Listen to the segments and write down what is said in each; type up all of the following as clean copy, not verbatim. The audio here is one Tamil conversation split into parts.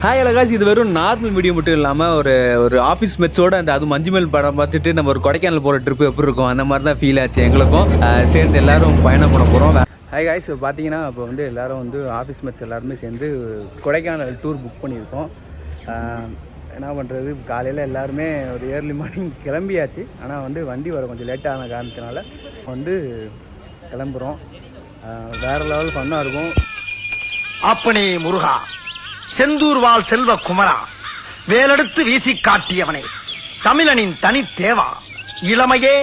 ஹாய் அழகாஸ், இது வெறும் நார்மல் வீடியோ மட்டும் இல்லாமல் ஒரு ஆஃபீஸ் மெட்ஸோட அது மஞ்சுமல் படம் பார்த்துட்டு நம்ம ஒரு கொடைக்கானல் போகிற ட்ரிப் எப்படி இருக்கும் அந்த மாதிரி தான் ஃபீல் ஆச்சு எங்களுக்கும். சேர்ந்து எல்லாரும் பயணம் பண்ண போகிறோம். ஹாய் காய்ஸ், பார்த்தீங்கன்னா இப்போ எல்லாரும் ஆஃபீஸ் மெட்ஸ் எல்லாருமே சேர்ந்து கொடைக்கானல் டூர் புக் பண்ணியிருக்கோம். என்ன பண்ணுறது, காலையில் எல்லாருமே ஒரு ஏர்லி மார்னிங் கிளம்பியாச்சு. ஆனால் வண்டி வர கொஞ்சம் லேட்டான காரணத்தினால கிளம்புறோம். வேறு லெவல் ஃபன்னாக இருக்கும். அப்பனே முருகா, செந்தூர் வாழ் செல்வ குமரா, வேலெடுத்து வீசி காட்டியவனே, தமிழனின் தனி தேவா, இளமையே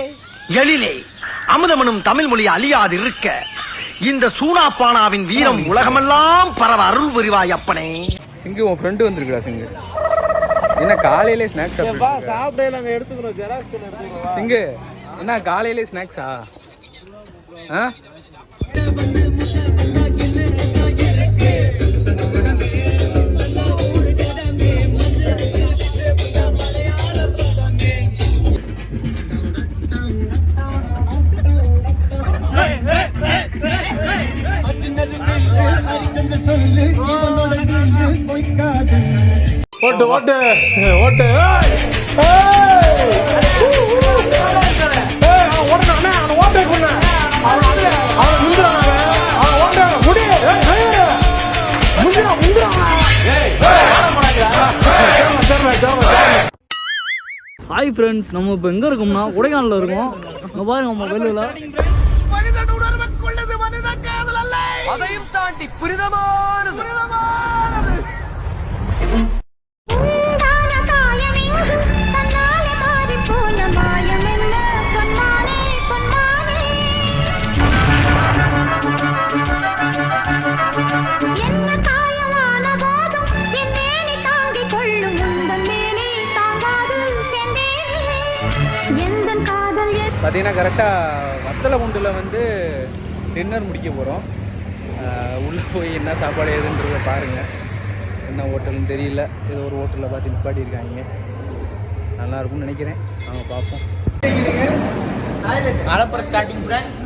எழிலே, அமுதமனும் தமிழ் மொழி அழியாது இருக்க இந்த சூனாப்பானாவின் வீரம் உலகமெல்லாம் பரவ அருள் புரிவாய் அப்பனே. சிங்கு, உன் ஃப்ரெண்டு வந்திருக்கா? சிங்கு என்ன காலையிலே ஸ்நாக்ஸ் சாப்பிட நாங்கள் எடுத்துக்கிறோம். சிங்கு என்ன காலையிலே ஸ்நாக்ஸா? ஓட்டு ஓட்டு ஓட்டு ஹாய் ஃப்ரெண்ட்ஸ், நம்ம இப்போ எங்கே இருக்கோம்னா கொடைக்கானலில் இருக்கோம். இங்கே பாருங்க, நம்ம வெளியில் அதையும் தாண்டி புரிதமானது. பார்த்தீங்கன்னா கரெக்டாக வத்தலகுண்டில் டின்னர் முடிக்க போகிறோம். உள்ளே போய் என்ன சாப்பாடு ஏதுன்றதை பாருங்கள். என்ன ஹோட்டல்னு தெரியல, ஏதோ ஒரு ஹோட்டலில் பார்த்து நிப்பாட்டியிருக்காங்க. நல்லாயிருக்கும்னு நினைக்கிறேன். நாங்க பார்ப்போம். அலப்புற ஸ்டார்டிங் ஃப்ரெண்ட்ஸ்,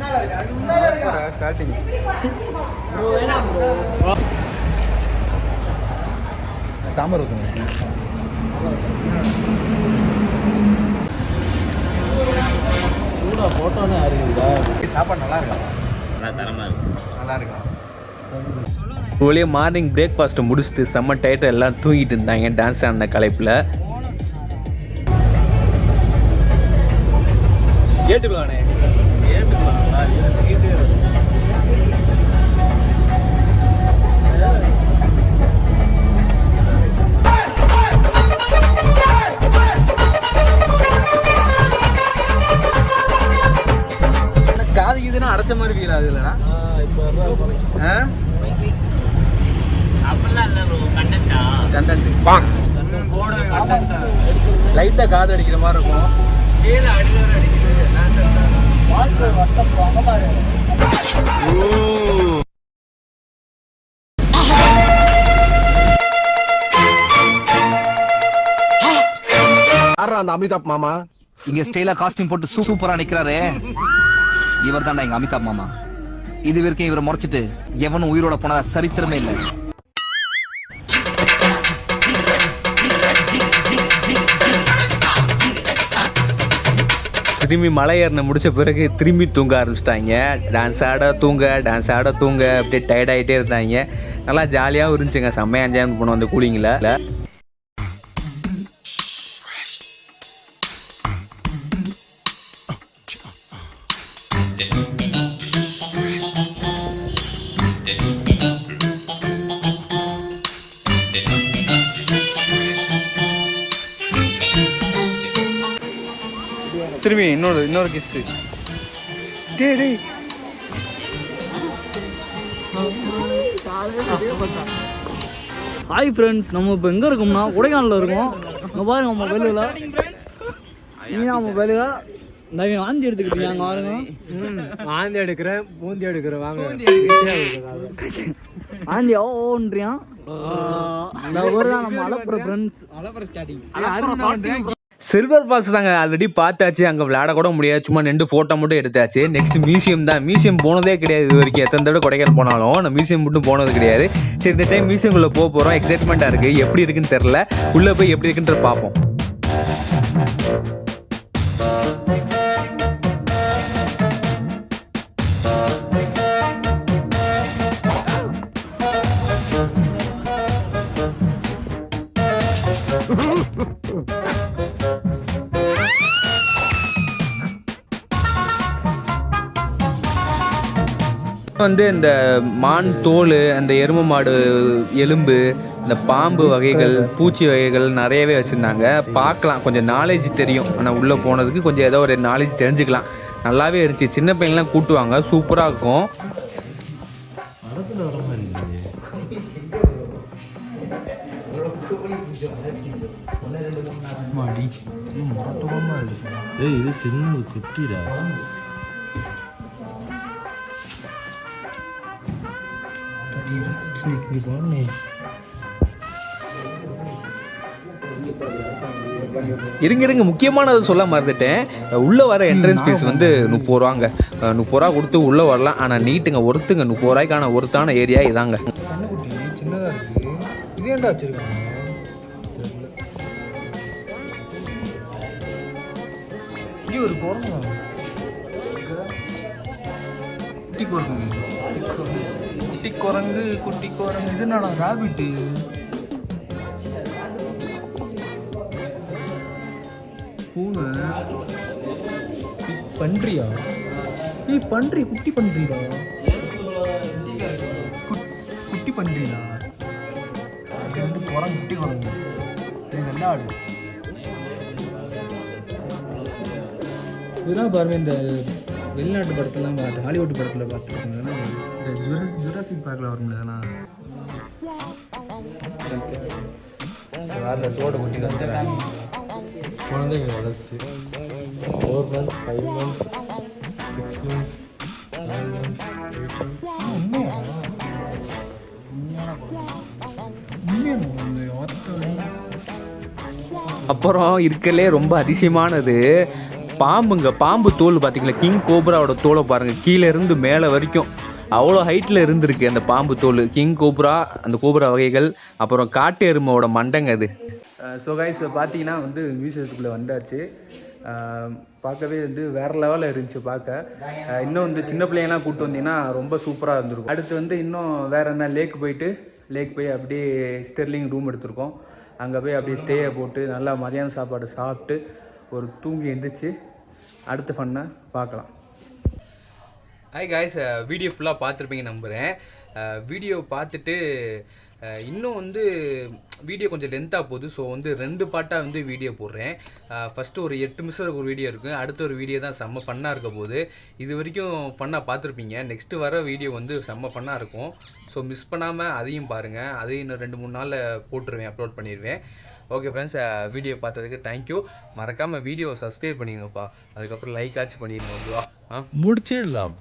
ஸ்டார்டிங் சாம்பார் ஊற்றுங்க. சூடா போட்டோன்னே இருக்குதா? சாப்பாடு நல்லா இருக்கா? நல்லா இருக்கா? ஒளியே மார்னிங் பிரேக்ஃபாஸ்ட்டை முடிச்சுட்டு செம்ம டயட்டை எல்லாம் தூங்கிட்டு இருந்தாங்க டான்ஸ் ஆடின கலைப்பில். கேட்டுக்கலானே காது இதுனா அடைச்ச மாதிரி ஃபீல் ஆகுது இல்லைனா? லைட்டா காது அடிக்கிற மாதிரி இருக்கும். அந்த அமிதாப் மாமா இங்க ஸ்டைலா காஸ்டியூம் போட்டு சூப்பரா நிக்கிறாரு. இவர் தான்டா எங்க அமிதாப் மாமா. இது வரைக்கும் இவரை முறைச்சிட்டு எவனும் உயிரோட போனதா சரித்திரமே இல்லை. திரும்பி மலை ஏறின முடிச்ச பிறகு திரும்பி தூங்க ஆரம்பிச்சிட்டாங்க. டான்ஸ் ஆட தூங்க அப்படியே டயர்ட் ஆகிட்டே இருந்தாங்க. நல்லா ஜாலியாகவும் இருந்துச்சுங்க. செம்மையாக என்ஜாய் பண்ணோம் அந்த கூலிங்கில். திரும்பி இன்னொரு கிஸ்ஸு. ஹாய் ஃப்ரெண்ட்ஸ், நம்ம இப்போ எங்கே இருக்கோம்னா கொடைக்கானலில் இருக்கோம். இங்கே பாருங்க, நம்ம வெளியில் இங்கே நம்ம வெளியில் இந்த வாந்தி எடுத்துக்கிட்டீங்க. அங்கே பாருங்க, வாந்தி எடுக்கிறேன், பூந்தி எடுக்கிறேன். வாங்க வாந்தி ஓன்றியான். இந்த ஒரு தான் நம்ம அலப்புற ஃப்ரெண்ட்ஸ். ஸ்டார்டிங் சில்வர் ஃபால்ஸ் தாங்க ஆல்ரெடி பார்த்தாச்சு, அங்கே விளையாட கூட முடியாது, சும்மா நின்று ஃபோட்டோ மட்டும் எடுத்தாச்சு. நெக்ஸ்ட் மியூசியம் தான். மியூசியம் போனதே கிடையாது இது வரைக்கும், எத்தனை தடவை கொடைக்கானல் போனாலும் நான் மியூசியம் மட்டும் போனது கிடையாது. சரி, இந்த டைம் மியூசியம்குள்ளே போக போகிறோம். எக்ஸைட்மெண்ட்டாக இருக்குது, எப்படி இருக்குன்னு தெரில. உள்ளே போய் எப்படி இருக்குன்ற பார்ப்போம். வந்து இந்த மான் தோல், அந்த எருமை மாடு எலும்பு, இந்த பாம்பு வகைகள், பூச்சி வகைகள் நிறையவே வச்சுருந்தாங்க. பார்க்கலாம், கொஞ்சம் நாலேஜ் தெரியும். ஆனால் உள்ளே போனதுக்கு கொஞ்சம் ஏதோ ஒரு நாலேஜ் தெரிஞ்சுக்கலாம். நல்லாவே இருந்துச்சு. சின்ன பையன்லாம் கூட்டுவாங்க, சூப்பராக இருக்கும். இது சின்னது குட்டிடா. இருங்க, முக்கியமானதை சொல்ல மறந்துட்டேன். உள்ளே வர என்ட்ரன்ஸ் ஃபீஸ் வந்து 30 ரூபாங்க. 30 ரூபா கொடுத்து உள்ளே வரலாம். ஆனால் நீட்டுங்க, ஒருத்துங்க 30 ரூபாய்க்கான ஒருத்தான ஏரியா இதாங்க. சின்னதாக இருக்குது. இது ஏன்டா வச்சுருக்காங்க? இங்கே ஒரு குரங்கு, குட்டி குரங்கு, குட்டி குரங்கு, குட்டி குரங்கு. இது என்னடா ராபிட்டு? பூனை, பன்றியா? பன்றி, குட்டி பன்றிடா, குட்டி பன்றிடா. அது வந்து குரங்கு, குட்டி குரங்கு. இது என்ன ஆடு? இதெல்லாம் பாருங்க, இந்த வெளிநாட்டு படத்துலாம் பார்த்து, ஹாலிவுட் படத்தில் பார்த்துருக்காங்க. இந்த ஜுராசிக் பார்க்கில் வரும்ல, அதெல்லாம் அதில் தோடு குட்டி வந்துடுறாங்க. குழந்தைங்க வளர்ச்சி 4 months, 5 months, 6 months, 9 months, 8 months. அப்புறம் இருக்கலே ரொம்ப அதிசயமானது பாம்புங்க. பாம்பு தோல் பார்த்தீங்களா? கிங் கோப்ராவோட தோலை பாருங்கள், கீழே இருந்து மேலே வரைக்கும் அவ்வளோ ஹைட்டில் இருந்திருக்கு அந்த பாம்பு தோல். கிங் கோப்ரா, அந்த கோப்ரா வகைகள், அப்புறம் காட்டு எருமையோட மண்டைங்க அது. ஸோ கைஸ் பார்த்தீங்கன்னா வந்து மியூசியத்துக்குள்ளே வந்தாச்சு. பார்க்கவே வந்து வேறு லெவலில் இருந்துச்சு பார்க்க. இன்னும் வந்து சின்ன பிள்ளைங்கலாம் கூப்பிட்டு வந்தீங்கன்னா ரொம்ப சூப்பராக இருந்திருக்கும். அடுத்து வந்து இன்னும் வேறு என்ன, லேக் போய் அப்படியே ஸ்டெர்லிங் ரூம் எடுத்திருக்கோம். அங்கே போய் அப்படியே ஸ்டேயை போட்டு நல்லா மதியான சாப்பாடு சாப்பிட்டு ஒரு தூங்கி எழுந்திரிச்சு அடுத்த ஃபன்னை பார்க்கலாம். ஹாய் காய்ஸ், வீடியோ ஃபுல்லாக பார்த்துருப்பீங்க நம்புகிறேன். வீடியோ பார்த்துட்டு இன்னும் வந்து வீடியோ கொஞ்சம் லென்த்தாக போகுது. ஸோ வந்து 2 பார்ட்டாக வந்து வீடியோ போடுறேன். ஃபஸ்ட்டு ஒரு 8 நிமிஷம் ஒரு வீடியோ இருக்குது. அடுத்த ஒரு வீடியோ தான் செம்ம ஃபன்னாக இருக்க போகுது. இது வரைக்கும் ஃபன்னாக பார்த்துருப்பீங்க. நெக்ஸ்ட்டு வர வீடியோ வந்து செம்ம ஃபன்னாக இருக்கும். ஸோ மிஸ் பண்ணாமல் அதையும் பாருங்கள். அதையும் இன்னும் 2-3 நாளில் போட்டுருவேன், அப்லோட் பண்ணிடுவேன். ஓகே ஃப்ரெண்ட்ஸ், வீடியோ பார்த்ததுக்கு தேங்க்யூ. மறக்காமல் வீடியோவை சப்ஸ்கிரைப் பண்ணிங்கப்பா. அதுக்கப்புறம் லைக் ஆச்சு பண்ணிடுங்க. ஓகேவா? முடிச்சிடலாம்.